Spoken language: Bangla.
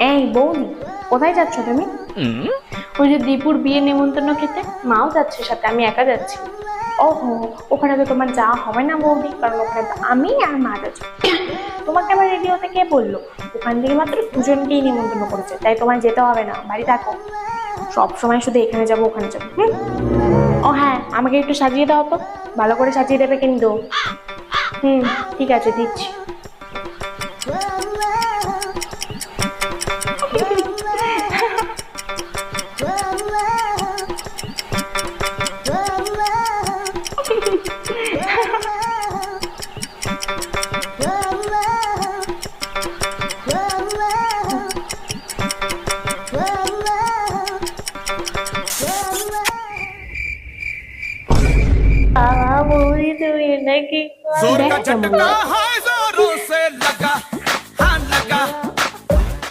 এই বৌদি, কোথায় যাচ্ছ তুমি? ওই যে দীপুর বিয়ে নেমন্তন্ন খেতে। মাও যাচ্ছে সাথে, আমি একা যাচ্ছি। ওহো, ওখানে তো তোমার যাওয়া হবে না বৌদি, কারণ ওখানে তো আমি আর মা যাচ্ছি। তোমাকে আবার রেডি হতে কে বললো? ওখান থেকে মাত্র দুজনকেই নিমন্ত্রণ করেছে, তাই তোমার যেতে হবে না, বাড়ি থাকো। সব সময় শুধু এখানে যাবো ওখানে যাবো। ও হ্যাঁ, আমাকে একটু সাজিয়ে দাও তো। ভালো করে সাজিয়ে দেবে কিন্তু। হুম, ঠিক আছে, দিচ্ছি। বৌদি তুমি এটা কি? जोर দেখ का কেমন झटका লাগে।